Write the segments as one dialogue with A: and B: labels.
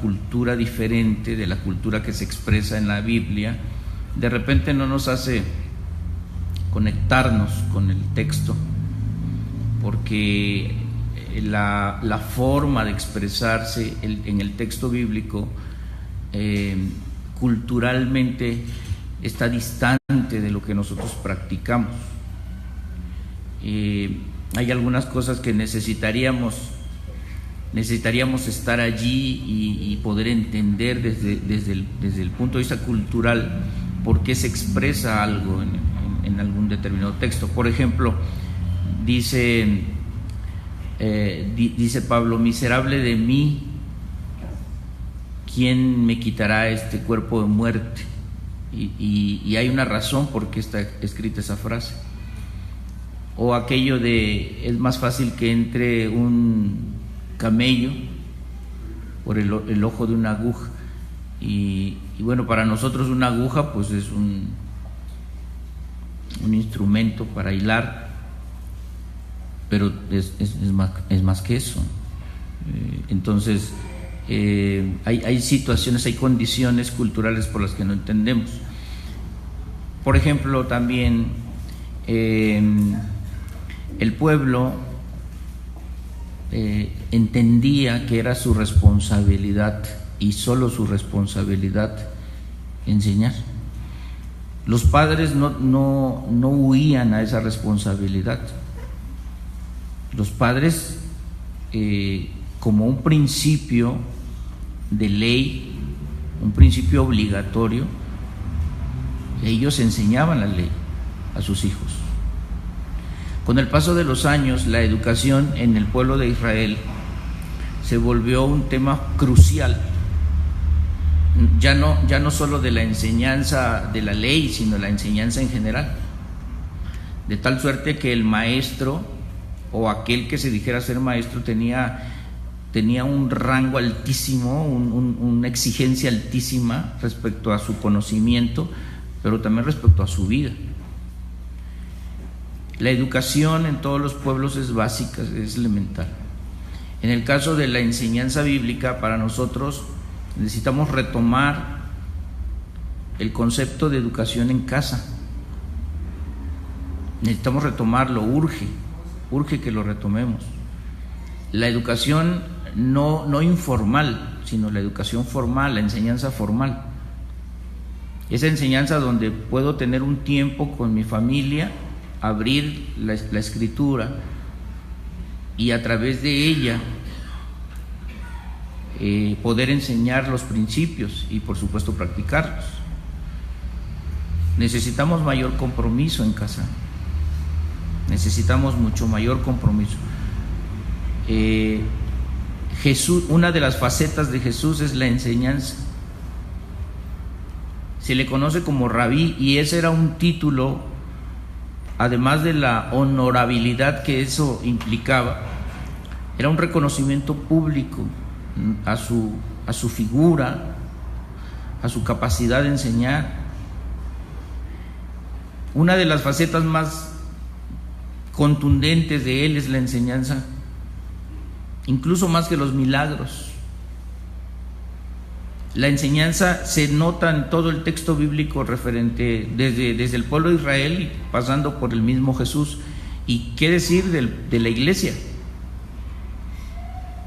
A: cultura diferente de la cultura que se expresa en la Biblia, de repente no nos hace conectarnos con el texto, porque la forma de expresarse en el texto bíblico culturalmente está distante de lo que nosotros practicamos. Hay algunas cosas que necesitaríamos estar allí y poder entender desde el punto de vista cultural por qué se expresa algo en algún determinado texto. Por ejemplo, dice Pablo: miserable de mí, ¿quién me quitará este cuerpo de muerte? Y hay una razón por qué está escrita esa frase. O aquello de: es más fácil que entre un camello por el ojo de una aguja. Y bueno, para nosotros una aguja pues es un instrumento para hilar, pero es más que eso. Entonces hay situaciones, hay condiciones culturales por las que no entendemos. Por ejemplo, también el pueblo entendía que era su responsabilidad, y solo su responsabilidad, enseñar. Los padres no huían a esa responsabilidad. Los padres, como un principio de ley, un principio obligatorio, ellos enseñaban la ley a sus hijos. Con el paso de los años, la educación en el pueblo de Israel se volvió un tema crucial, ya no solo de la enseñanza de la ley, sino la enseñanza en general, de tal suerte que el maestro, o aquel que se dijera ser maestro, tenía un rango altísimo, una exigencia altísima respecto a su conocimiento, pero también respecto a su vida. La educación en todos los pueblos es básica, es elemental. En el caso de la enseñanza bíblica, para nosotros necesitamos retomar el concepto de educación en casa. Necesitamos retomarlo, urge que lo retomemos. La educación no informal, sino la educación formal, la enseñanza formal. Esa enseñanza donde puedo tener un tiempo con mi familia, abrir la escritura y a través de ella poder enseñar los principios y por supuesto practicarlos. Necesitamos mayor compromiso en casa, necesitamos mucho mayor compromiso. Jesús, una de las facetas de Jesús es la enseñanza. Se le conoce como rabí, y ese era un título, además de la honorabilidad que eso implicaba, era un reconocimiento público a su figura, a su capacidad de enseñar. Una de las facetas más contundentes de él es la enseñanza, incluso más que los milagros. La enseñanza se nota en todo el texto bíblico referente desde el pueblo de Israel y pasando por el mismo Jesús. ¿Y qué decir de la iglesia?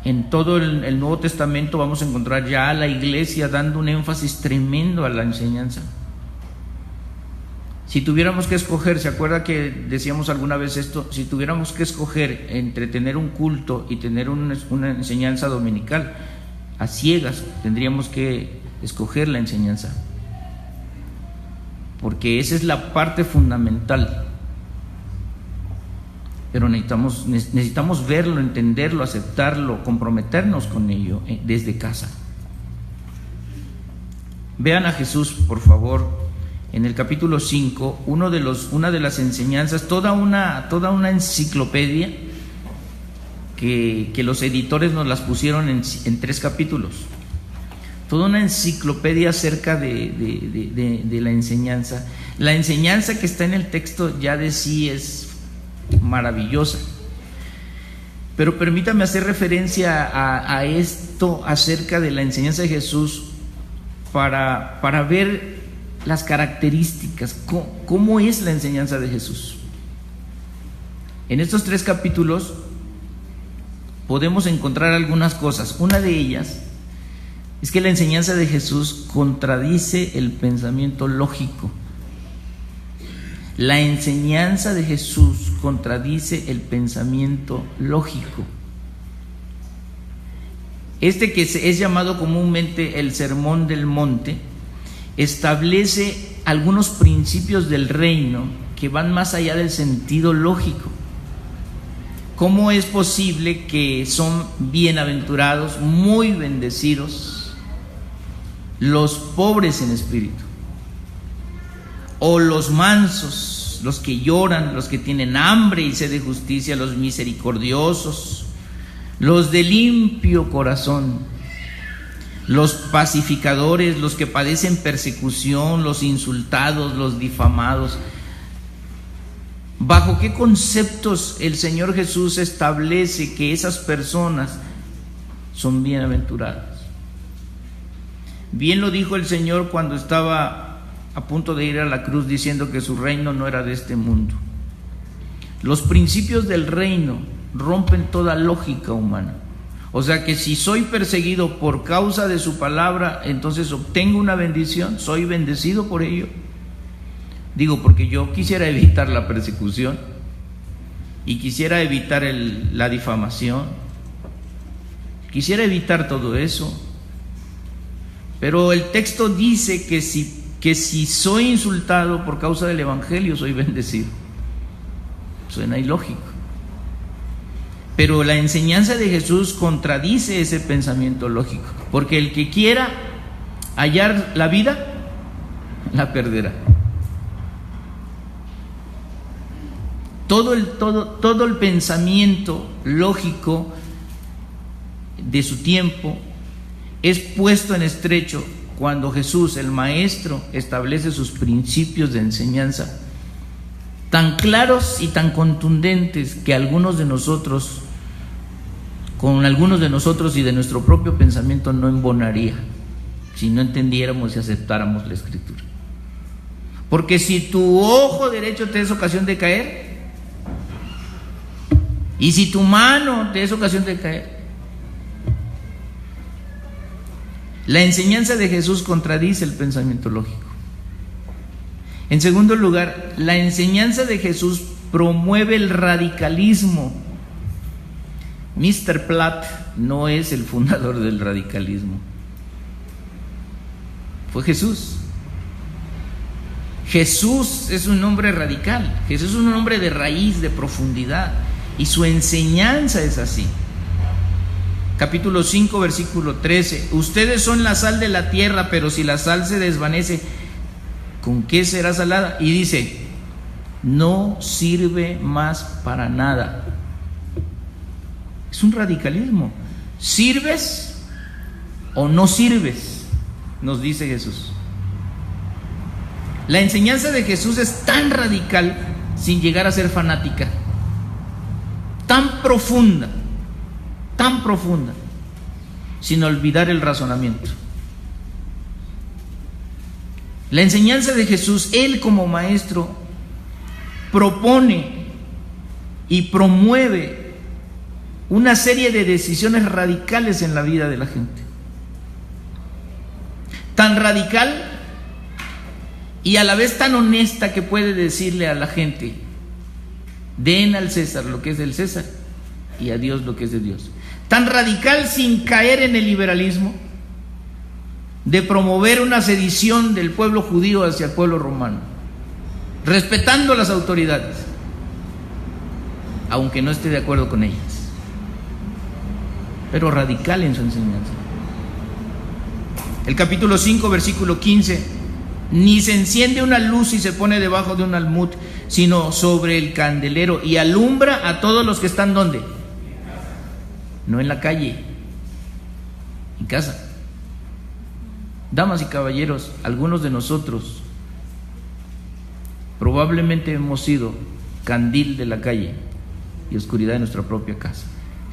A: En todo el Nuevo Testamento vamos a encontrar ya a la iglesia dando un énfasis tremendo a la enseñanza. Si tuviéramos que escoger, ¿se acuerda que decíamos alguna vez esto? Si tuviéramos que escoger entre tener un culto y tener una enseñanza dominical, a ciegas tendríamos que escoger la enseñanza, porque esa es la parte fundamental. Pero necesitamos verlo, entenderlo, aceptarlo, comprometernos con ello desde casa. Vean a Jesús, por favor, en el capítulo 5, una de las enseñanzas, toda una enciclopedia que los editores nos las pusieron en 3 capítulos. Toda una enciclopedia acerca de la enseñanza. La enseñanza que está en el texto ya de sí es maravillosa. Pero permítame hacer referencia a esto acerca de la enseñanza de Jesús para ver las características, cómo es la enseñanza de Jesús. En estos 3 capítulos podemos encontrar algunas cosas. Una de ellas es que la enseñanza de Jesús contradice el pensamiento lógico. La enseñanza de Jesús contradice el pensamiento lógico. Este que es llamado comúnmente el Sermón del Monte establece algunos principios del reino que van más allá del sentido lógico. ¿Cómo es posible que son bienaventurados, muy bendecidos, los pobres en espíritu? O los mansos, los que lloran, los que tienen hambre y sed de justicia, los misericordiosos, los de limpio corazón, los pacificadores, los que padecen persecución, los insultados, los difamados. ¿Bajo qué conceptos el Señor Jesús establece que esas personas son bienaventuradas? Bien lo dijo el Señor cuando estaba a punto de ir a la cruz, diciendo que su reino no era de este mundo. Los principios del reino rompen toda lógica humana. O sea que si soy perseguido por causa de su palabra, entonces obtengo una bendición, soy bendecido por ello. Digo, porque yo quisiera evitar la persecución y quisiera evitar la difamación, quisiera evitar todo eso. Pero el texto dice que si soy insultado por causa del evangelio, soy bendecido. Suena ilógico. Pero la enseñanza de Jesús contradice ese pensamiento lógico, porque el que quiera hallar la vida, la perderá. Todo el pensamiento lógico de su tiempo es puesto en estrecho cuando Jesús, el Maestro, establece sus principios de enseñanza tan claros y tan contundentes que con algunos de nosotros y de nuestro propio pensamiento no embonaría si no entendiéramos y aceptáramos la Escritura. Porque si tu ojo derecho te es ocasión de caer, y si tu mano te es ocasión de caer, la enseñanza de Jesús contradice el pensamiento lógico. En segundo lugar, la enseñanza de Jesús promueve el radicalismo. Mr. Platt no es el fundador del radicalismo, fue Jesús. Jesús es un hombre radical, Jesús es un hombre de raíz, de profundidad, y su enseñanza es así. Capítulo 5, versículo 13: ustedes son la sal de la tierra, pero si la sal se desvanece, ¿con qué será salada? Y dice, no sirve más para nada. Es un radicalismo. ¿Sirves o no sirves?, nos dice Jesús. La enseñanza de Jesús es tan radical sin llegar a ser fanática, tan profunda, sin olvidar el razonamiento. La enseñanza de Jesús, Él como Maestro, propone y promueve una serie de decisiones radicales en la vida de la gente. Tan radical y a la vez tan honesta que puede decirle a la gente: den al César lo que es del César y a Dios lo que es de Dios. Tan radical sin caer en el liberalismo de promover una sedición del pueblo judío hacia el pueblo romano, respetando las autoridades, aunque no esté de acuerdo con ellas, pero radical en su enseñanza. El capítulo 5, versículo 15: ni se enciende una luz y se pone debajo de un almud, sino sobre el candelero, y alumbra a todos los que están ¿dónde? No en la calle, en casa. Damas y caballeros, algunos de nosotros probablemente hemos sido candil de la calle y oscuridad de nuestra propia casa.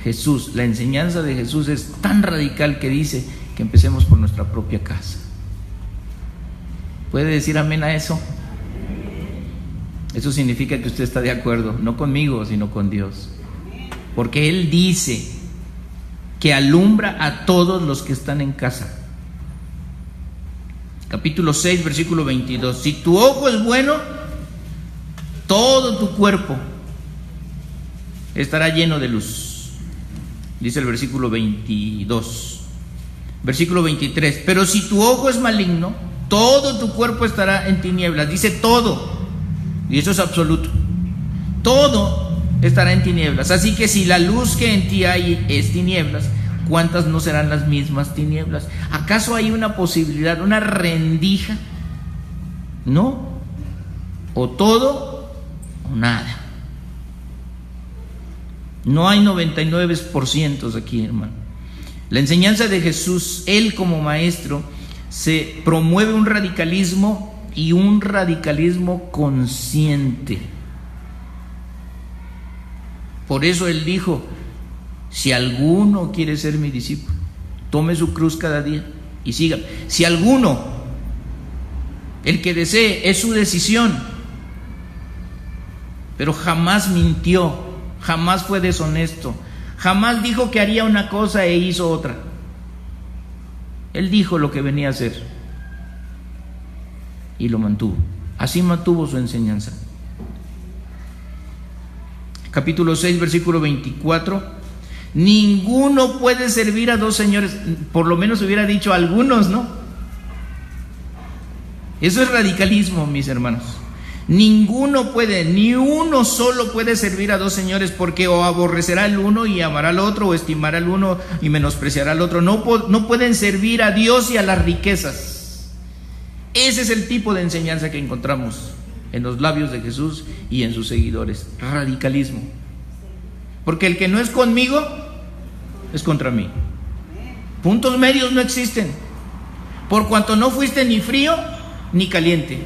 A: Jesús, la enseñanza de Jesús es tan radical que dice que empecemos por nuestra propia casa. ¿Puede decir amén a eso? Eso significa que usted está de acuerdo, no conmigo, sino con Dios. Porque Él dice que alumbra a todos los que están en casa. Capítulo 6, versículo 22. Si tu ojo es bueno, todo tu cuerpo estará lleno de luz. Dice el versículo 22. Versículo 23. Pero si tu ojo es maligno, todo tu cuerpo estará en tinieblas. Dice todo. Y eso es absoluto. Todo estará en tinieblas. Así que si la luz que en ti hay es tinieblas, ¿cuántas no serán las mismas tinieblas? ¿Acaso hay una posibilidad, una rendija? No. O todo o nada. No hay 99% aquí, hermano. La enseñanza de Jesús, Él como maestro, se promueve un radicalismo y un radicalismo consciente. Por eso Él dijo: si alguno quiere ser mi discípulo, tome su cruz cada día y siga. Si alguno, el que desee, es su decisión, pero jamás mintió, jamás fue deshonesto, jamás dijo que haría una cosa e hizo otra. Él dijo lo que venía a hacer y lo mantuvo. Así mantuvo su enseñanza. Capítulo 6, versículo 24. Ninguno puede servir a dos señores. Por lo menos hubiera dicho algunos, ¿no? Eso es radicalismo, mis hermanos. Ninguno puede, ni uno solo puede servir a dos señores, porque o aborrecerá al uno y amará al otro, o estimará al uno y menospreciará al otro. No pueden servir a Dios y a las riquezas. Ese es el tipo de enseñanza que encontramos en los labios de Jesús y en sus seguidores. Radicalismo. Porque el que no es conmigo es contra mí. Puntos medios no existen. Por cuanto no fuiste ni frío ni caliente,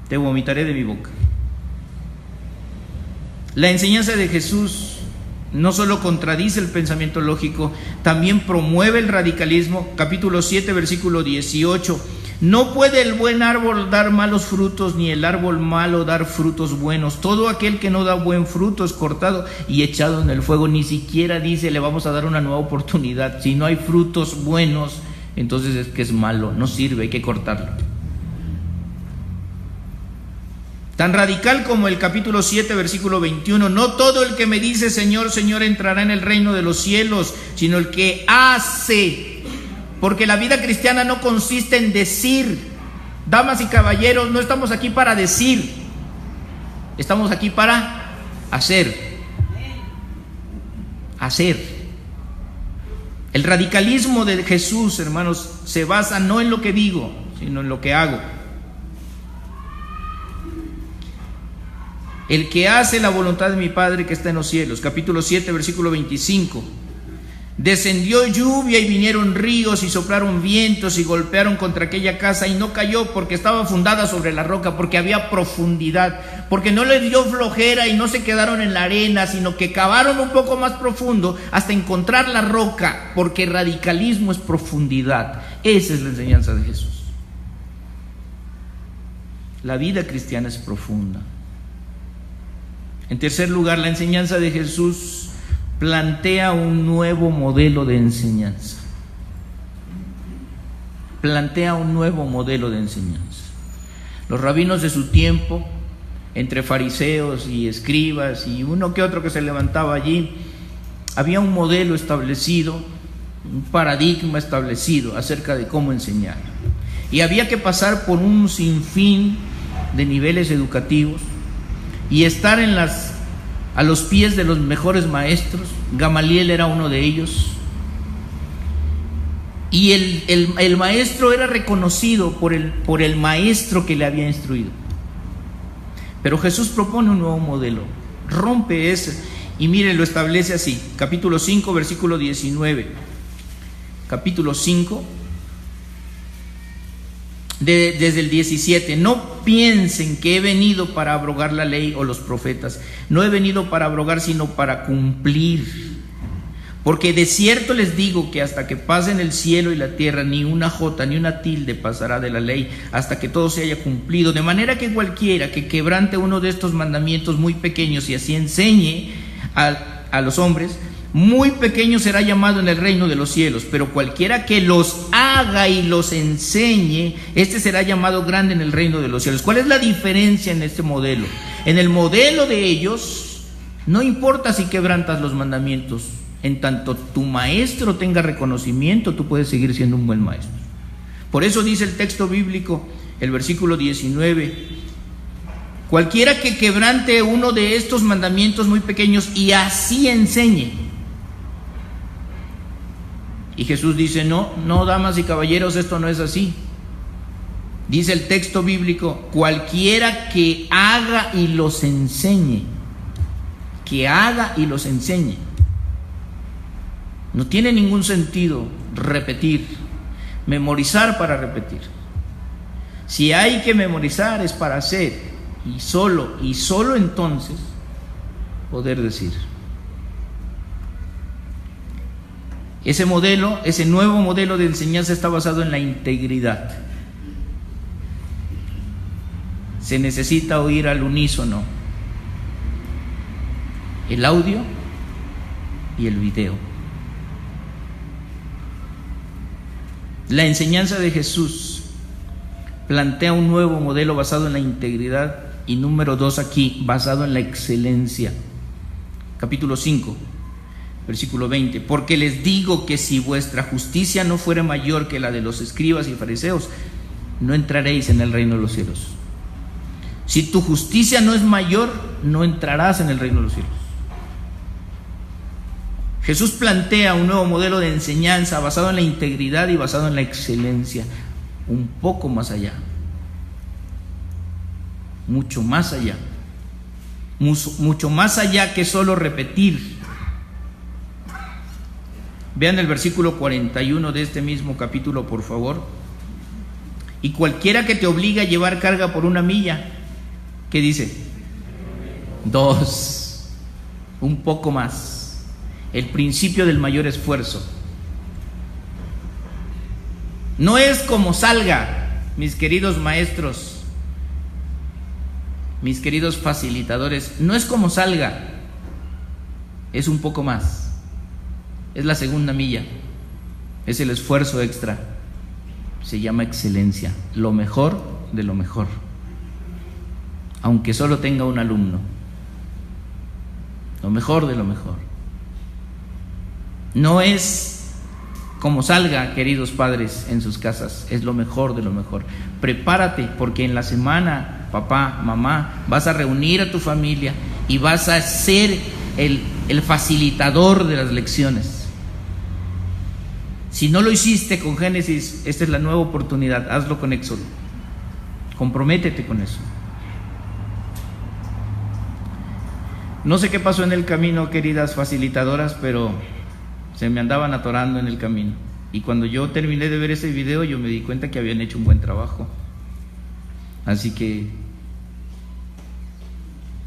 A: te vomitaré de mi boca. La enseñanza de Jesús no solo contradice el pensamiento lógico, también promueve el radicalismo. Capítulo 7, versículo 18. No puede el buen árbol dar malos frutos, ni el árbol malo dar frutos buenos. Todo aquel que no da buen fruto es cortado y echado en el fuego. Ni siquiera dice: le vamos a dar una nueva oportunidad. Si no hay frutos buenos, entonces es que es malo, no sirve, hay que cortarlo. Tan radical como el capítulo 7, versículo 21. No todo el que me dice Señor, Señor entrará en el reino de los cielos, sino el que hace. Porque la vida cristiana no consiste en decir. Damas y caballeros, no estamos aquí para decir, estamos aquí para hacer. Hacer. El radicalismo de Jesús, hermanos, se basa no en lo que digo, sino en lo que hago. El que hace la voluntad de mi Padre que está en los cielos. Capítulo 7, versículo 25. Descendió lluvia y vinieron ríos y soplaron vientos y golpearon contra aquella casa y no cayó, porque estaba fundada sobre la roca, porque había profundidad, porque no les dio flojera y no se quedaron en la arena, sino que cavaron un poco más profundo hasta encontrar la roca, porque radicalismo es profundidad. Esa es la enseñanza de Jesús. La vida cristiana es profunda. En tercer lugar, la enseñanza de Jesús plantea un nuevo modelo de enseñanza. Plantea un nuevo modelo de enseñanza. Los rabinos de su tiempo, entre fariseos y escribas y uno que otro que se levantaba allí, había un modelo establecido, un paradigma establecido acerca de cómo enseñar. Y había que pasar por un sinfín de niveles educativos y estar a los pies de los mejores maestros. Gamaliel era uno de ellos. Y el maestro era reconocido por el maestro que le había instruido. Pero Jesús propone un nuevo modelo, rompe ese, y mire, lo establece así. Capítulo 5, versículo 19. Capítulo 5. desde el 17, no piensen que he venido para abrogar la ley o los profetas. No he venido para abrogar, sino para cumplir. Porque de cierto les digo que hasta que pasen el cielo y la tierra, ni una jota ni una tilde pasará de la ley, hasta que todo se haya cumplido. De manera que cualquiera que quebrante uno de estos mandamientos muy pequeños y así enseñe a los hombres, muy pequeño será llamado en el reino de los cielos. Pero cualquiera que los haga y los enseñe, este será llamado grande en el reino de los cielos. ¿Cuál es la diferencia en este modelo? En el modelo de ellos, no importa si quebrantas los mandamientos, en tanto tu maestro tenga reconocimiento, tú puedes seguir siendo un buen maestro. Por eso dice el texto bíblico, el versículo 19, cualquiera que quebrante uno de estos mandamientos muy pequeños y así enseñe. Y Jesús dice, no, damas y caballeros, esto no es así. Dice el texto bíblico, cualquiera que haga y los enseñe. Que haga y los enseñe. No tiene ningún sentido repetir, memorizar para repetir. Si hay que memorizar es para hacer, y solo entonces poder decir. Ese modelo, ese nuevo modelo de enseñanza está basado en la integridad. Se necesita oír al unísono el audio y el video. La enseñanza de Jesús plantea un nuevo modelo basado en la integridad y número 2 aquí, basado en la excelencia. Capítulo 5, versículo 20. Porque les digo que si vuestra justicia no fuera mayor que la de los escribas y fariseos, no entraréis en el reino de los cielos. Si tu justicia no es mayor, no entrarás en el reino de los cielos. Jesús plantea un nuevo modelo de enseñanza basado en la integridad y basado en la excelencia, un poco más allá, mucho más allá, mucho más allá que solo repetir. Vean el versículo 41 de este mismo capítulo, por favor. Y cualquiera que te obligue a llevar carga por 1 milla, ¿qué dice? 2, un poco más. El principio del mayor esfuerzo. No es como salga, mis queridos maestros, mis queridos facilitadores, no es como salga, es un poco más. Es la 2ª milla, es el esfuerzo extra. Se llama excelencia, lo mejor de lo mejor, aunque solo tenga un alumno, lo mejor de lo mejor. No es como salga, queridos padres, en sus casas, es lo mejor de lo mejor. Prepárate, porque en la semana, papá, mamá, vas a reunir a tu familia y vas a ser el facilitador de las lecciones. Si no lo hiciste con Génesis, esta es la nueva oportunidad, hazlo con Éxodo. Comprométete con eso. No sé qué pasó en el camino, queridas facilitadoras, pero se me andaban atorando en el camino. Y cuando yo terminé de ver ese video, yo me di cuenta que habían hecho un buen trabajo. Así que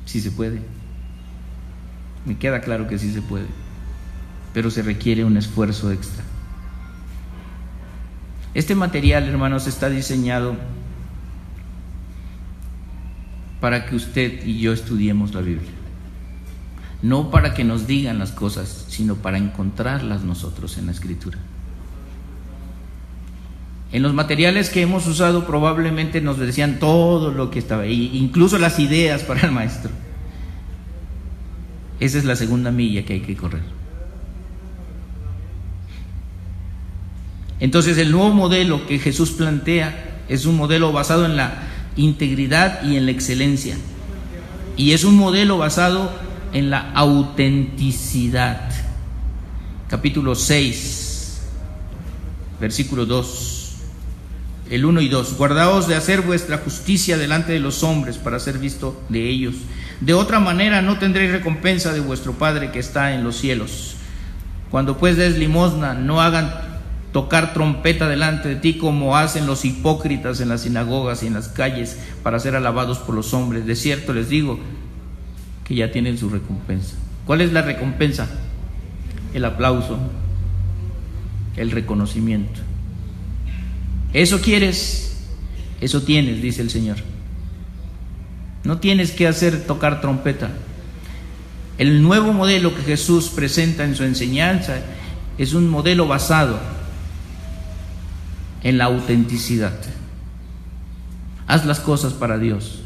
A: sí se puede. Me queda claro que sí se puede, pero se requiere un esfuerzo extra. Este material, hermanos, está diseñado para que usted y yo estudiemos la Biblia. No para que nos digan las cosas, sino para encontrarlas nosotros en la Escritura. En los materiales que hemos usado probablemente nos decían todo lo que estaba ahí, incluso las ideas para el maestro. Esa es la 2ª milla que hay que correr. Entonces el nuevo modelo que Jesús plantea es un modelo basado en la integridad y en la excelencia. Y es un modelo basado en la autenticidad. Capítulo 6, versículo 2. El 1 y 2. Guardaos de hacer vuestra justicia delante de los hombres para ser visto de ellos. De otra manera no tendréis recompensa de vuestro Padre que está en los cielos. Cuando pues des limosna, no hagan tocar trompeta delante de ti como hacen los hipócritas en las sinagogas y en las calles para ser alabados por los hombres. De cierto les digo que ya tienen su recompensa. ¿Cuál es la recompensa? El aplauso, el reconocimiento. ¿Eso quieres? Eso tienes, dice el Señor. No tienes que tocar trompeta. El nuevo modelo que Jesús presenta en su enseñanza es un modelo basado en la autenticidad. Haz las cosas para Dios.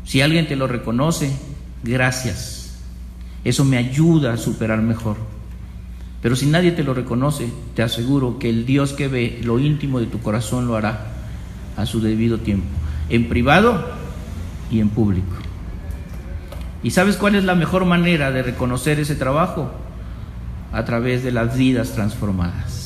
A: Si alguien te lo reconoce, gracias. Eso me ayuda a superar mejor. Pero si nadie te lo reconoce, te aseguro que el Dios que ve lo íntimo de tu corazón lo hará a su debido tiempo, en privado y en público. ¿Y sabes cuál es la mejor manera de reconocer ese trabajo? A través de las vidas transformadas.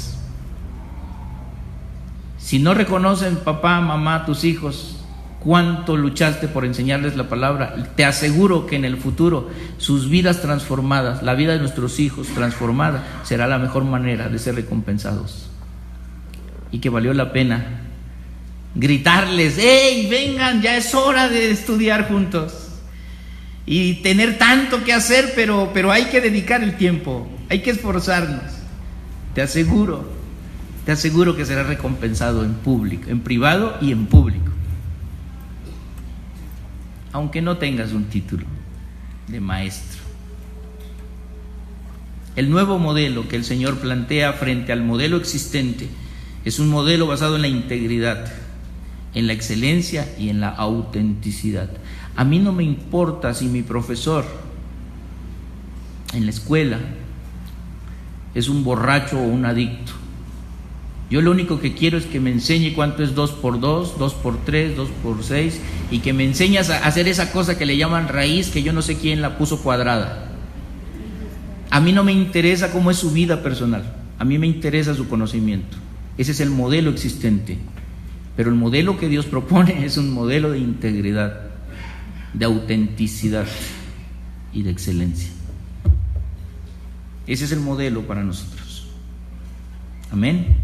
A: Si no reconocen, papá, mamá, tus hijos, cuánto luchaste por enseñarles la palabra, te aseguro que en el futuro sus vidas transformadas, la vida de nuestros hijos transformada, será la mejor manera de ser recompensados. Y que valió la pena gritarles: ¡hey, vengan, ya es hora de estudiar juntos! Y tener tanto que hacer, pero hay que dedicar el tiempo, hay que esforzarnos. Te aseguro que será recompensado en público, en privado y en público. Aunque no tengas un título de maestro. El nuevo modelo que el Señor plantea frente al modelo existente es un modelo basado en la integridad, en la excelencia y en la autenticidad. A mí no me importa si mi profesor en la escuela es un borracho o un adicto. Yo lo único que quiero es que me enseñe cuánto es 2 por 2, 2 por 3, 2 por 6, y que me enseñes a hacer esa cosa que le llaman raíz, que yo no sé quién la puso cuadrada. A mí no me interesa cómo es su vida personal, a mí me interesa su conocimiento. Ese es el modelo existente. Pero el modelo que Dios propone es un modelo de integridad, de autenticidad y de excelencia. Ese es el modelo para nosotros. Amén.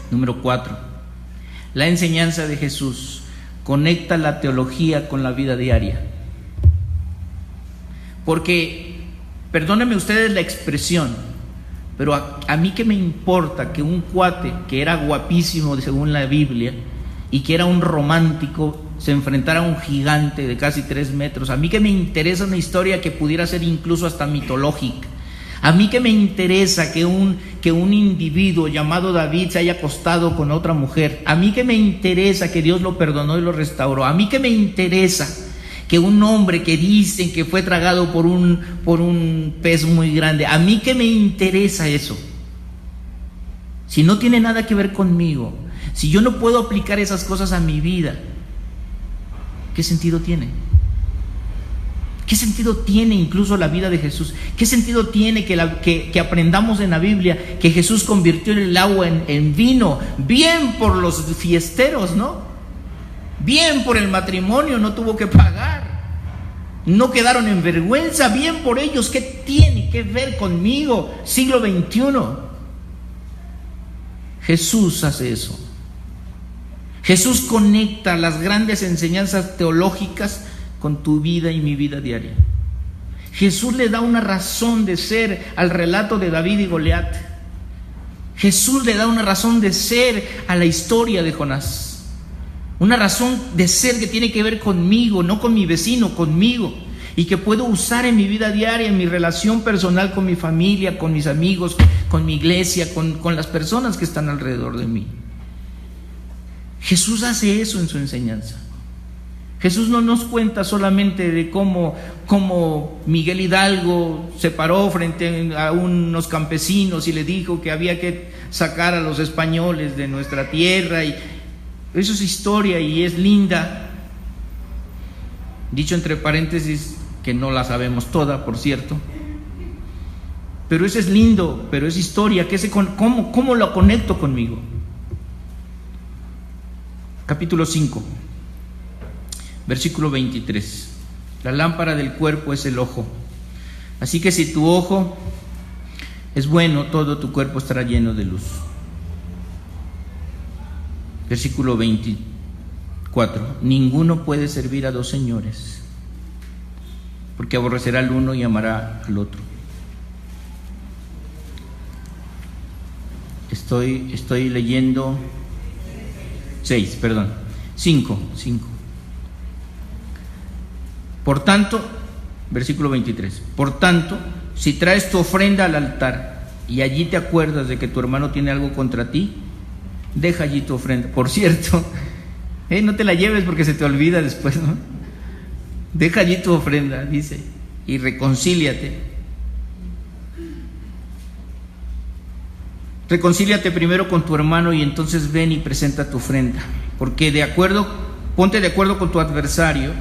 A: Número 4. La enseñanza de Jesús conecta la teología con la vida diaria. Porque, perdónenme ustedes la expresión, pero a mí qué me importa que un cuate que era guapísimo según la Biblia y que era un romántico se enfrentara a un gigante de casi 3 metros. A mí que me interesa una historia que pudiera ser incluso hasta mitológica. A mí que me interesa que un individuo llamado David se haya acostado con otra mujer. A mí que me interesa que Dios lo perdonó y lo restauró. A mí que me interesa que un hombre que dicen que fue tragado por un pez muy grande. A mí que me interesa eso. Si no tiene nada que ver conmigo, si yo no puedo aplicar esas cosas a mi vida, ¿qué sentido tiene? ¿Qué sentido tiene incluso la vida de Jesús? ¿Qué sentido tiene que aprendamos en la Biblia que Jesús convirtió el agua en vino? Bien por los fiesteros, ¿no? Bien por el matrimonio, no tuvo que pagar. No quedaron en vergüenza, bien por ellos. ¿Qué tiene que ver conmigo? Siglo XXI. Jesús hace eso. Jesús conecta las grandes enseñanzas teológicas con tu vida y mi vida diaria. Jesús le da una razón de ser al relato de David y Goliat. Jesús le da una razón de ser a la historia de Jonás. Una razón de ser que tiene que ver conmigo, no con mi vecino, conmigo. Y que puedo usar en mi vida diaria, en mi relación personal con mi familia, con mis amigos, con mi iglesia, con las personas que están alrededor de mí. Jesús hace eso en su enseñanza. Jesús no nos cuenta solamente de cómo Miguel Hidalgo se paró frente a unos campesinos y le dijo que había que sacar a los españoles de nuestra tierra, y eso es historia y es linda. Dicho entre paréntesis, que no la sabemos toda, por cierto. Pero eso es lindo, pero es historia. ¿Cómo lo conecto conmigo? Capítulo 5. Versículo 23. La lámpara del cuerpo es el ojo. Así que si tu ojo es bueno, todo tu cuerpo estará lleno de luz. Versículo 24. Ninguno puede servir a dos señores, porque aborrecerá al uno y amará al otro. Estoy leyendo 5. Por tanto, versículo 23. Por tanto, si traes tu ofrenda al altar y allí te acuerdas de que tu hermano tiene algo contra ti, deja allí tu ofrenda. Por cierto, no te la lleves porque se te olvida después, ¿no? Deja allí tu ofrenda, dice, y reconcíliate. Reconcíliate primero con tu hermano y entonces ven y presenta tu ofrenda. Porque ponte de acuerdo con tu adversario,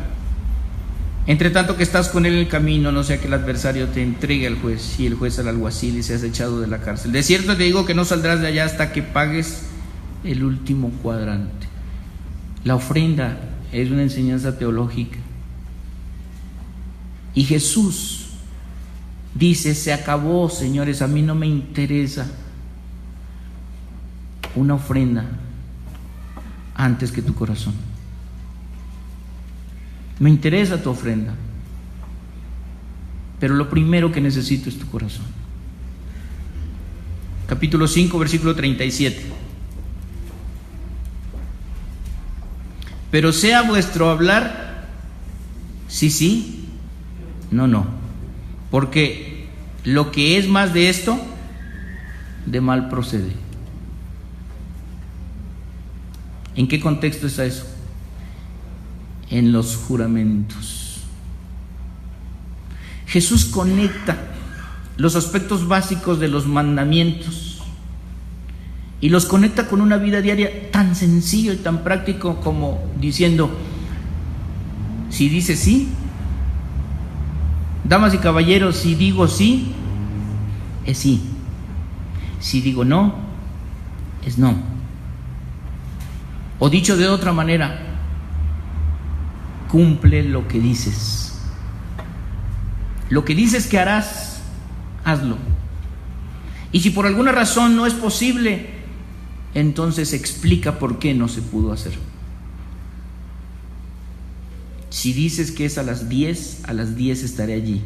A: entre tanto que estás con él en el camino, no sea que el adversario te entregue al juez y el juez al alguacil y seas echado de la cárcel. De cierto te digo que no saldrás de allá hasta que pagues el último cuadrante. La ofrenda es una enseñanza teológica. Y Jesús dice: se acabó, señores, a mí no me interesa una ofrenda antes que tu corazón. Me interesa tu ofrenda, pero lo primero que necesito es tu corazón. Capítulo 5, versículo 37. Pero sea vuestro hablar sí, sí, no, no, porque lo que es más de esto, de mal procede. ¿En qué contexto está eso? En los juramentos. Jesús conecta los aspectos básicos de los mandamientos y los conecta con una vida diaria tan sencillo y tan práctico como diciendo: si dice sí, damas y caballeros, si digo sí, es sí. Si digo no, es no. O dicho de otra manera, cumple lo que dices. Lo que dices que harás, hazlo. Y si por alguna razón no es posible, entonces explica por qué no se pudo hacer. Si dices que es a las 10, a las 10 estaré allí.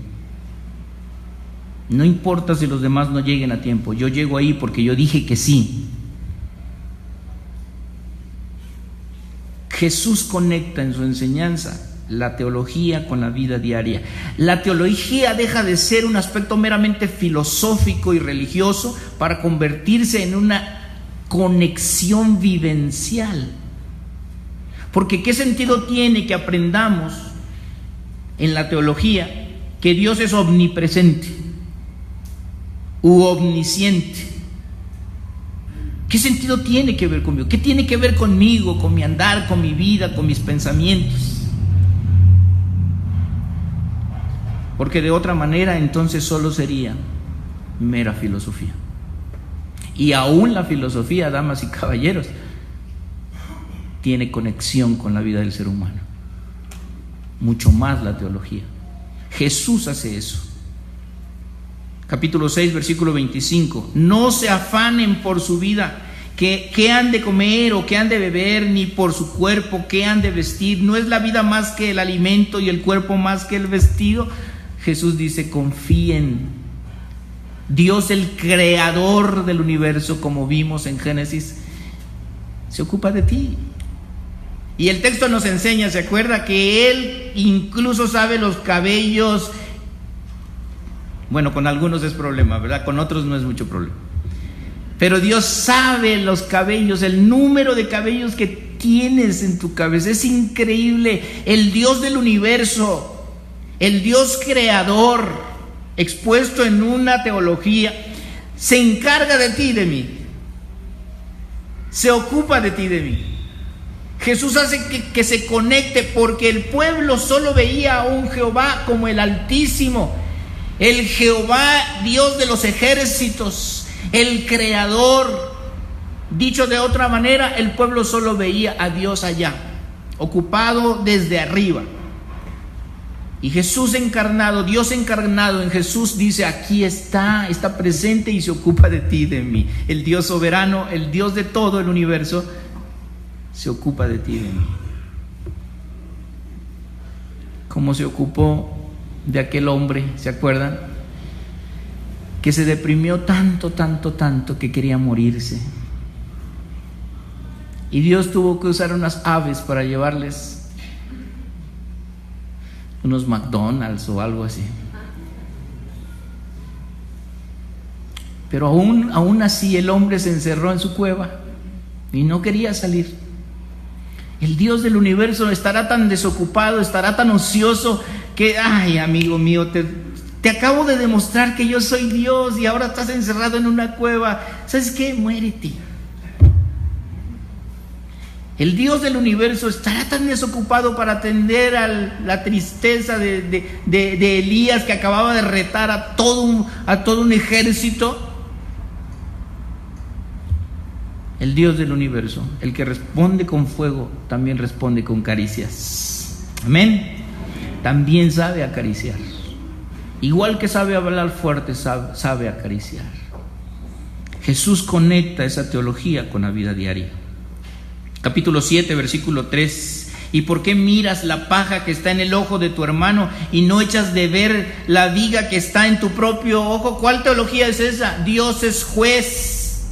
A: No importa si los demás no lleguen a tiempo, yo llego ahí porque yo dije que sí. Jesús conecta en su enseñanza la teología con la vida diaria. La teología deja de ser un aspecto meramente filosófico y religioso para convertirse en una conexión vivencial. Porque ¿qué sentido tiene que aprendamos en la teología que Dios es omnipresente u omnisciente? ¿Qué sentido tiene que ver conmigo? ¿Qué tiene que ver conmigo, con mi andar, con mi vida, con mis pensamientos? Porque de otra manera entonces solo sería mera filosofía. Y aún la filosofía, damas y caballeros, tiene conexión con la vida del ser humano. Mucho más la teología. Jesús hace eso. Capítulo 6, versículo 25. No se afanen por su vida, qué han de comer o qué han de beber, ni por su cuerpo, qué han de vestir. ¿No es la vida más que el alimento y el cuerpo más que el vestido? Jesús dice: confíen. Dios, el creador del universo, como vimos en Génesis, se ocupa de ti. Y el texto nos enseña, ¿se acuerda? Que Él incluso sabe los cabellos. Bueno, con algunos es problema, ¿verdad? Con otros no es mucho problema. Pero Dios sabe los cabellos, el número de cabellos que tienes en tu cabeza. Es increíble. El Dios del universo, el Dios creador, expuesto en una teología, se encarga de ti y de mí. Se ocupa de ti y de mí. Jesús hace que se conecte, porque el pueblo solo veía a un Jehová como el Altísimo, el Jehová, Dios de los ejércitos, el Creador. Dicho de otra manera, el pueblo solo veía a Dios allá, ocupado desde arriba. Y Jesús encarnado, Dios encarnado en Jesús dice: aquí está presente y se ocupa de ti y de mí. El Dios soberano, el Dios de todo el universo, se ocupa de ti y de mí. Como se ocupó de aquel hombre, ¿se acuerdan? Que se deprimió tanto que quería morirse. Y Dios tuvo que usar unas aves para llevarles unos McDonald's o algo así. Pero aún así el hombre se encerró en su cueva y no quería salir. El Dios del universo estará tan desocupado, estará tan ocioso que, ay, amigo mío, te acabo de demostrar que yo soy Dios y ahora estás encerrado en una cueva. ¿Sabes qué? Muérete. El Dios del universo estará tan desocupado para atender a la tristeza de Elías, que acababa de retar a todo un ejército. El Dios del universo, el que responde con fuego, también responde con caricias. Amén. También sabe acariciar. Igual que sabe hablar fuerte, sabe acariciar. Jesús conecta esa teología con la vida diaria. Capítulo 7, versículo 3. ¿Y por qué miras la paja que está en el ojo de tu hermano y no echas de ver la viga que está en tu propio ojo? ¿Cuál teología es esa? Dios es juez.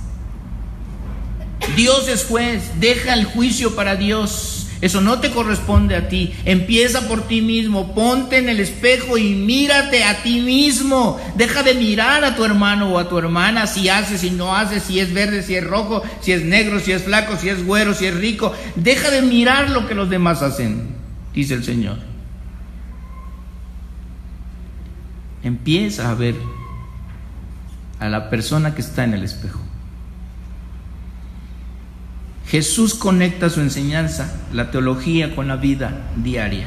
A: Dios es juez. Deja el juicio para Dios. Eso no te corresponde a ti. Empieza por ti mismo. Ponte en el espejo y mírate a ti mismo. Deja de mirar a tu hermano o a tu hermana, si hace, si no hace, si es verde, si es rojo, si es negro, si es flaco, si es güero, si es rico. Deja de mirar lo que los demás hacen, dice el Señor. Empieza a ver a la persona que está en el espejo. Jesús conecta su enseñanza, la teología, con la vida diaria.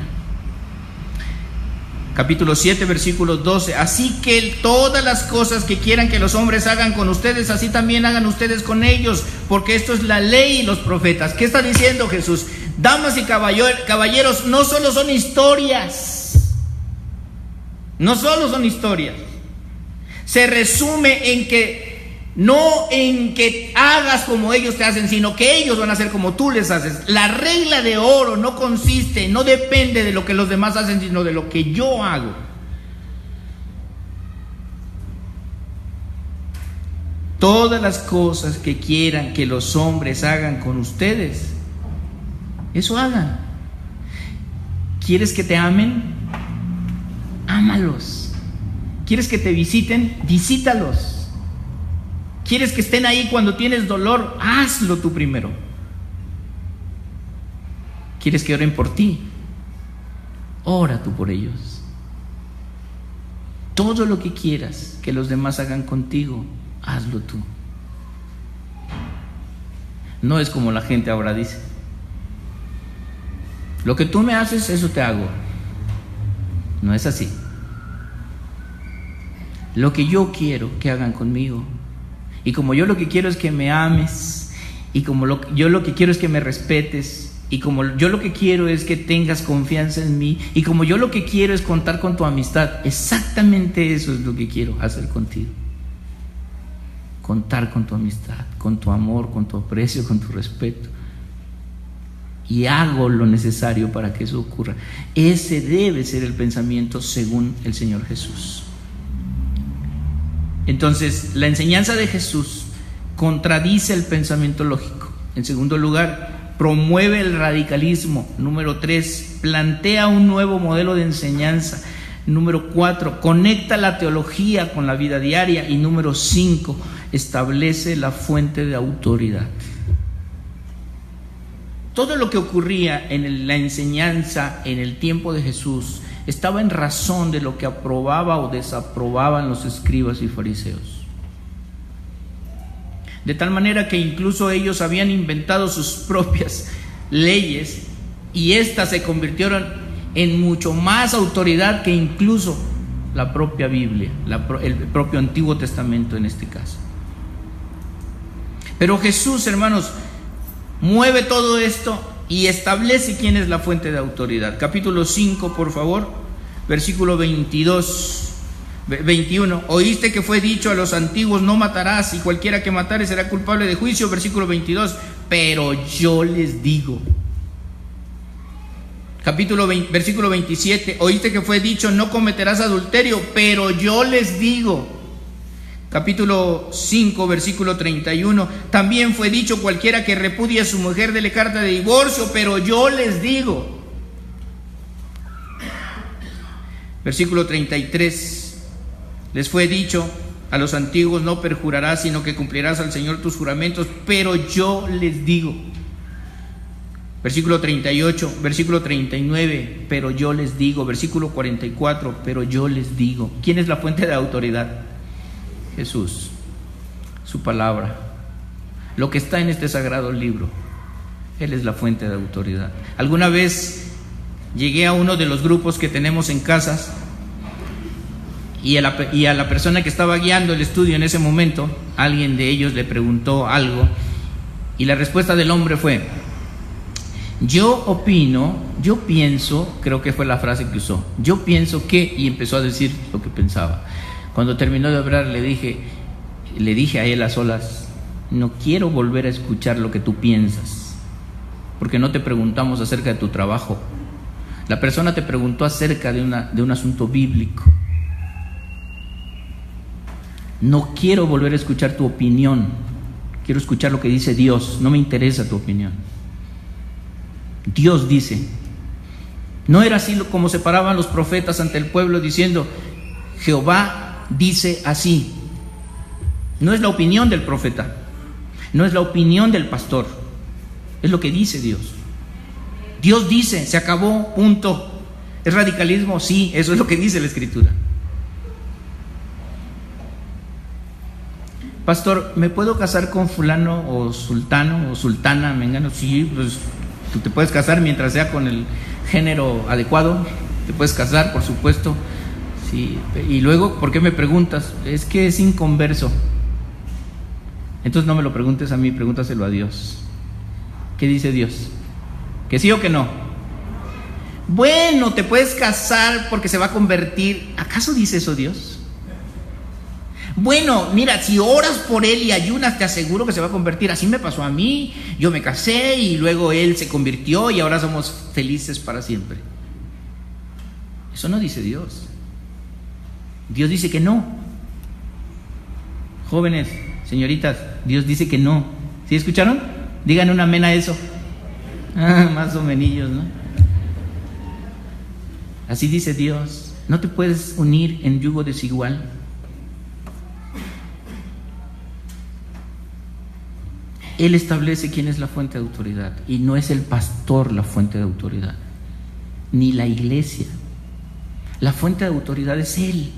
A: Capítulo 7, versículo 12. Así que todas las cosas que quieran que los hombres hagan con ustedes, así también hagan ustedes con ellos, porque esto es la ley y los profetas. ¿Qué está diciendo Jesús? Damas y caballeros, no solo son historias. No solo son historias. Se resume en que no en que hagas como ellos te hacen, sino que ellos van a hacer como tú les haces. La regla de oro no depende de lo que los demás hacen, sino de lo que yo hago. Todas las cosas que quieran que los hombres hagan con ustedes, eso hagan. ¿Quieres que te amen? Ámalos. ¿Quieres que te visiten? Visítalos. ¿Quieres que estén ahí cuando tienes dolor? Hazlo tú primero. ¿Quieres que oren por ti? Ora tú por ellos. Todo lo que quieras que los demás hagan contigo, hazlo tú. No es como la gente ahora dice: lo que tú me haces, eso te hago. No es así. Lo que yo quiero que hagan conmigo, y como yo lo que quiero es que me ames, y como yo lo que quiero es que me respetes, y como yo lo que quiero es que tengas confianza en mí, y como yo lo que quiero es contar con tu amistad, exactamente eso es lo que quiero hacer contigo. Contar con tu amistad, con tu amor, con tu aprecio, con tu respeto. Y hago lo necesario para que eso ocurra. Ese debe ser el pensamiento según el Señor Jesús. Entonces, la enseñanza de Jesús contradice el pensamiento lógico. En segundo lugar, promueve el radicalismo. Número 3, plantea un nuevo modelo de enseñanza. Número 4, conecta la teología con la vida diaria. Y número 5, establece la fuente de autoridad. Todo lo que ocurría en la enseñanza en el tiempo de Jesús estaba en razón de lo que aprobaba o desaprobaban los escribas y fariseos. De tal manera que incluso ellos habían inventado sus propias leyes, y éstas se convirtieron en mucho más autoridad que incluso la propia Biblia, el propio Antiguo Testamento en este caso. Pero Jesús, hermanos, mueve todo esto y establece quién es la fuente de autoridad. Capítulo 5, por favor, versículo 21. Oíste que fue dicho a los antiguos: no matarás, y cualquiera que matare será culpable de juicio. Versículo 22. Pero yo les digo. Versículo 27. Oíste que fue dicho: no cometerás adulterio, pero yo les digo. Capítulo 5, versículo 31. También fue dicho: cualquiera que repudie a su mujer, dele carta de divorcio, pero yo les digo. Versículo 33. Les fue dicho a los antiguos: no perjurarás, sino que cumplirás al Señor tus juramentos, pero yo les digo. Versículo 38, versículo 39, pero yo les digo. Versículo 44, pero yo les digo. ¿Quién es la fuente de autoridad? Jesús, su palabra, lo que está en este sagrado libro. Él es la fuente de autoridad. Alguna vez llegué a uno de los grupos que tenemos en casas y a la persona que estaba guiando el estudio en ese momento, alguien de ellos le preguntó algo y la respuesta del hombre fue: yo opino, yo pienso, creo que fue la frase que usó, yo pienso que, y empezó a decir lo que pensaba. Cuando terminó de hablar le dije a él a solas: no quiero volver a escuchar lo que tú piensas, porque no te preguntamos acerca de tu trabajo. La persona te preguntó acerca de un asunto bíblico. No quiero volver a escuchar tu opinión, quiero escuchar lo que dice Dios, no me interesa tu opinión. Dios dice. No era así como se paraban los profetas ante el pueblo diciendo: Jehová dice así. No es la opinión del profeta, no es la opinión del pastor, es lo que dice Dios. Dios dice, se acabó, punto. ¿Es radicalismo? Sí, eso es lo que dice la Escritura. Pastor, ¿me puedo casar con fulano o sultano o sultana? Mengano, sí, pues tú te puedes casar mientras sea con el género adecuado, te puedes casar, por supuesto. Sí. Y luego, ¿por qué me preguntas? Es que es inconverso. Entonces no me lo preguntes a mí, pregúntaselo a Dios. ¿Qué dice Dios? ¿Que sí o que no? Bueno, te puedes casar porque se va a convertir. ¿Acaso dice eso Dios? Bueno, mira, si oras por él y ayunas, te aseguro que se va a convertir. Así me pasó a mí. Yo me casé y luego él se convirtió y ahora somos felices para siempre. Eso no dice Dios. Dios dice que no. Jóvenes, señoritas, Dios dice que no. ¿Sí escucharon? Digan un amén a eso. Más o menos, ¿no? Así dice Dios. No te puedes unir en yugo desigual. Él establece quién es la fuente de autoridad, y no es el pastor la fuente de autoridad, ni la iglesia. La fuente de autoridad es Él,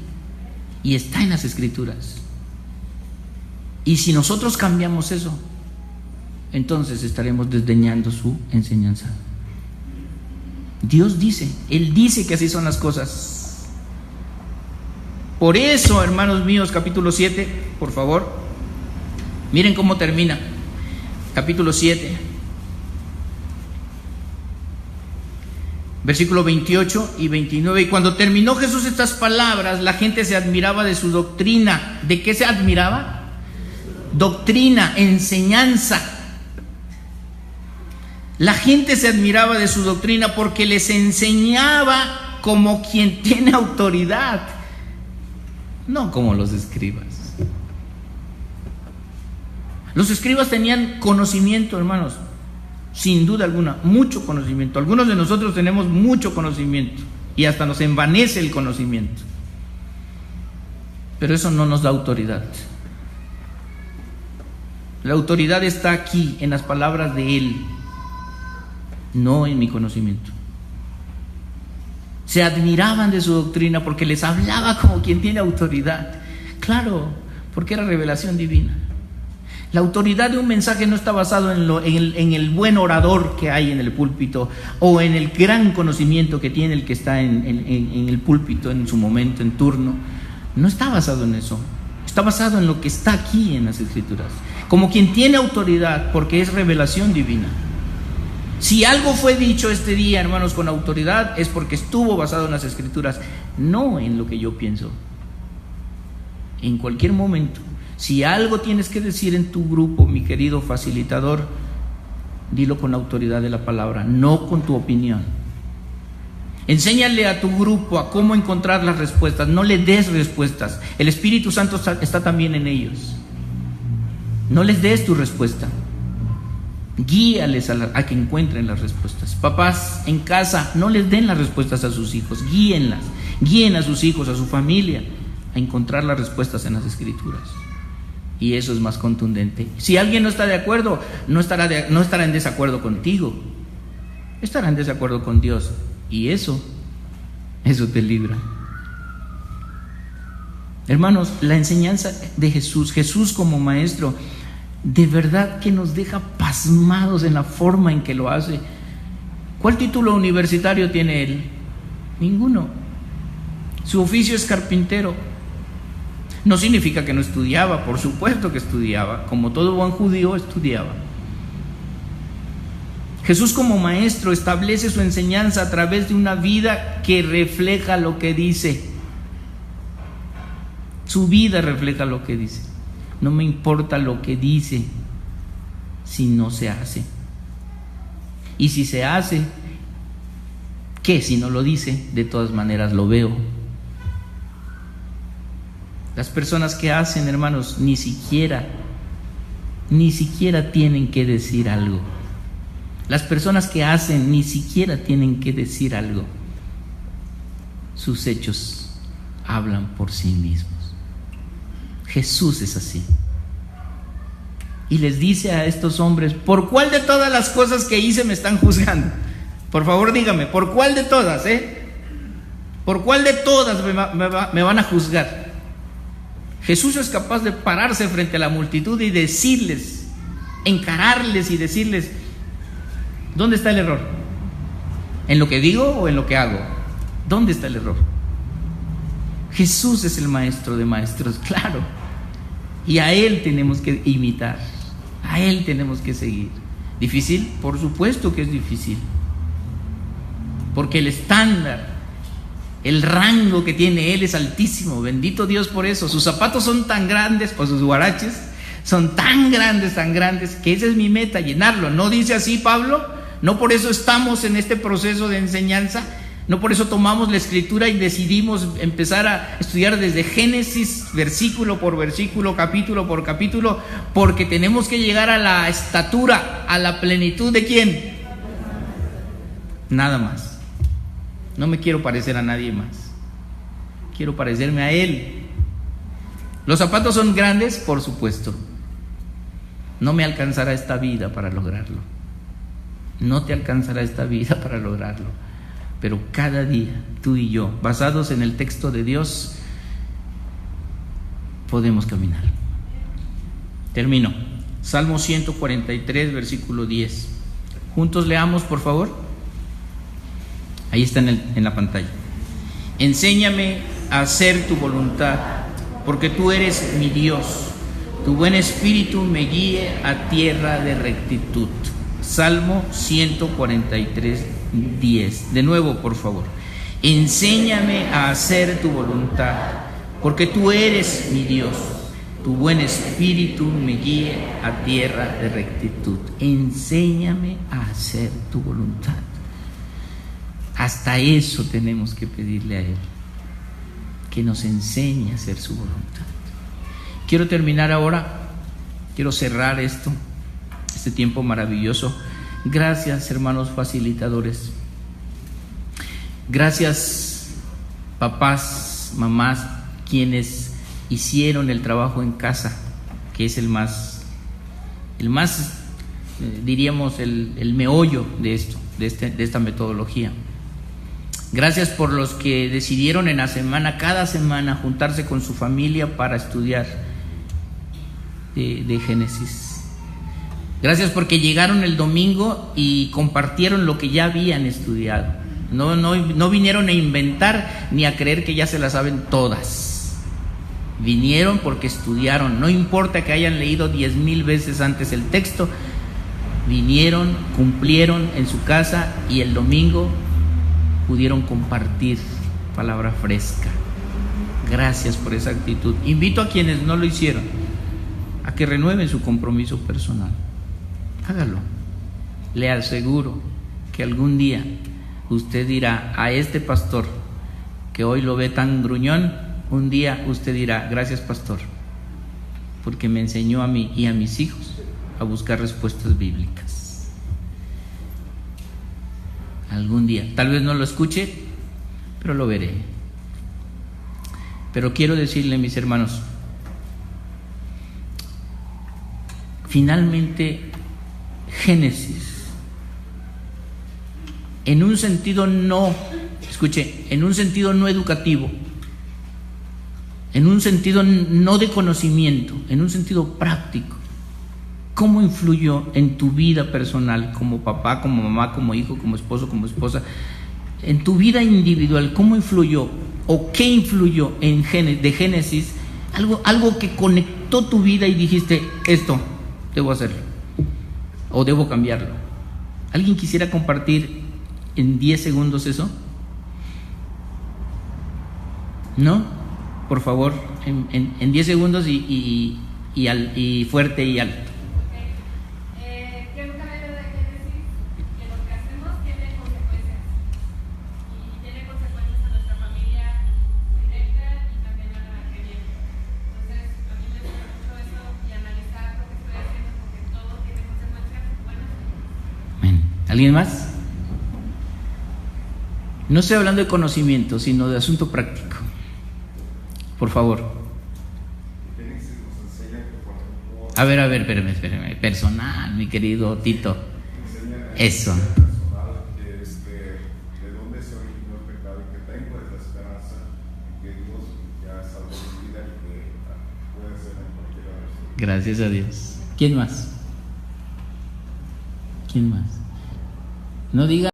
A: y está en las Escrituras. Y si nosotros cambiamos eso, entonces estaremos desdeñando su enseñanza. Dios dice, Él dice que así son las cosas. Por eso, hermanos míos, capítulo 7, por favor, miren cómo termina. Capítulo 7, versículo 28 y 29. Y cuando terminó Jesús estas palabras, la gente se admiraba de su doctrina. ¿De qué se admiraba? Doctrina, enseñanza. La gente se admiraba de su doctrina porque les enseñaba como quien tiene autoridad, no como los escribas. Los escribas tenían conocimiento, hermanos, sin duda alguna, mucho conocimiento. Algunos de nosotros tenemos mucho conocimiento y hasta nos envanece el conocimiento, pero eso no nos da autoridad. La autoridad está aquí, en las palabras de Él, no en mi conocimiento. Se admiraban de su doctrina porque les hablaba como quien tiene autoridad. Claro, porque era revelación divina. La autoridad de un mensaje no está basado en el buen orador que hay en el púlpito o en el gran conocimiento que tiene el que está en el púlpito en su momento, en turno. No está basado en eso. Está basado en lo que está aquí en las Escrituras. Como quien tiene autoridad, porque es revelación divina. Si algo fue dicho este día, hermanos, con autoridad, es porque estuvo basado en las Escrituras, no en lo que yo pienso. En cualquier momento, si algo tienes que decir en tu grupo, mi querido facilitador, dilo con la autoridad de la palabra, no con tu opinión. Enséñale a tu grupo a cómo encontrar las respuestas, no le des respuestas. El Espíritu Santo está también en ellos. No les des tu respuesta. Guíales a que encuentren las respuestas. Papás en casa, no les den las respuestas a sus hijos, guíenlas, guíen a sus hijos, a su familia, a encontrar las respuestas en las Escrituras. Y eso es más contundente. Si alguien no está de acuerdo, no estará en desacuerdo contigo, estará en desacuerdo con Dios. Y eso te libra. Hermanos, la enseñanza de Jesús como maestro, de verdad que nos deja pasmados en la forma en que lo hace. ¿Cuál título universitario tiene él? Ninguno. Su oficio es carpintero. No significa que no estudiaba, por supuesto que estudiaba, como todo buen judío estudiaba. Jesús como maestro establece su enseñanza a través de una vida que refleja lo que dice. Su vida refleja lo que dice. No me importa lo que dice si no se hace. Y si se hace, ¿qué si no lo dice? De todas maneras lo veo. Las personas que hacen, hermanos, ni siquiera tienen que decir algo. Las personas que hacen ni siquiera tienen que decir algo. Sus hechos hablan por sí mismos. Jesús es así. Y les dice a estos hombres: ¿por cuál de todas las cosas que hice me están juzgando? Por favor dígame, ¿por cuál de todas? ¿Por cuál de todas me van a juzgar? Jesús es capaz de pararse frente a la multitud y decirles, encararles y decirles: ¿dónde está el error? ¿En lo que digo o en lo que hago? ¿Dónde está el error? Jesús es el maestro de maestros, claro. Y a Él tenemos que imitar, a Él tenemos que seguir. ¿Difícil? Por supuesto que es difícil. Porque el estándar, el rango que tiene Él es altísimo. Bendito Dios por eso. Sus zapatos son tan grandes, o sus huaraches son tan grandes, que esa es mi meta, llenarlo. ¿No dice así Pablo? ¿No por eso estamos en este proceso de enseñanza? ¿No por eso tomamos la Escritura y decidimos empezar a estudiar desde Génesis, versículo por versículo, capítulo por capítulo? Porque tenemos que llegar a la estatura, a la plenitud ¿de quién? Nada más. No me quiero parecer a nadie más. Quiero parecerme a Él. ¿Los zapatos son grandes? Por supuesto. No me alcanzará esta vida para lograrlo. No te alcanzará esta vida para lograrlo. Pero cada día, tú y yo, basados en el texto de Dios, podemos caminar. Termino. Salmo 143, versículo 10. Juntos leamos, por favor. Ahí está en la pantalla. Enséñame a hacer tu voluntad, porque tú eres mi Dios. Tu buen espíritu me guíe a tierra de rectitud. Salmo 143, 10. De nuevo, por favor. Enséñame a hacer tu voluntad, porque tú eres mi Dios. Tu buen espíritu me guíe a tierra de rectitud. Enséñame a hacer tu voluntad. Hasta eso tenemos que pedirle a Él, que nos enseñe a hacer su voluntad. Quiero terminar ahora, quiero cerrar este tiempo maravilloso. Gracias, hermanos facilitadores. Gracias, papás, mamás, quienes hicieron el trabajo en casa, que es el más diríamos, el meollo de esto, de esta metodología. Gracias por los que decidieron en la semana, cada semana, juntarse con su familia para estudiar de Génesis. Gracias porque llegaron el domingo y compartieron lo que ya habían estudiado. No vinieron a inventar ni a creer que ya se la saben todas. Vinieron porque estudiaron. No importa que hayan leído 10,000 veces antes el texto, vinieron, cumplieron en su casa y el domingo pudieron compartir palabra fresca. Gracias por esa actitud. Invito a quienes no lo hicieron a que renueven su compromiso personal. Hágalo. Le aseguro que algún día usted dirá a este pastor que hoy lo ve tan gruñón, un día usted dirá: gracias, pastor, porque me enseñó a mí y a mis hijos a buscar respuestas bíblicas. Algún día, tal vez no lo escuche, pero lo veré. Pero quiero decirle, mis hermanos, finalmente Génesis, en un sentido no, escuche, en un sentido no educativo, en un sentido no de conocimiento, en un sentido práctico, ¿cómo influyó en tu vida personal, como papá, como mamá, como hijo, como esposo, como esposa, en tu vida individual? ¿Cómo influyó o qué influyó de Génesis? Algo que conectó tu vida y dijiste: esto debo hacerlo o debo cambiarlo. ¿Alguien quisiera compartir en 10 segundos eso? ¿No? Por favor, en 10 segundos y fuerte y alto. ¿Alguien más? No estoy hablando de conocimiento, sino de asunto práctico. Por favor. A ver, espérame. Personal, mi querido Tito. Eso.
B: ¿De dónde se originó el pecado y que tengo esa esperanza que Dios ya salvó mi vida y que puede ser en cualquier hora?
A: Gracias a Dios. ¿Quién más? No diga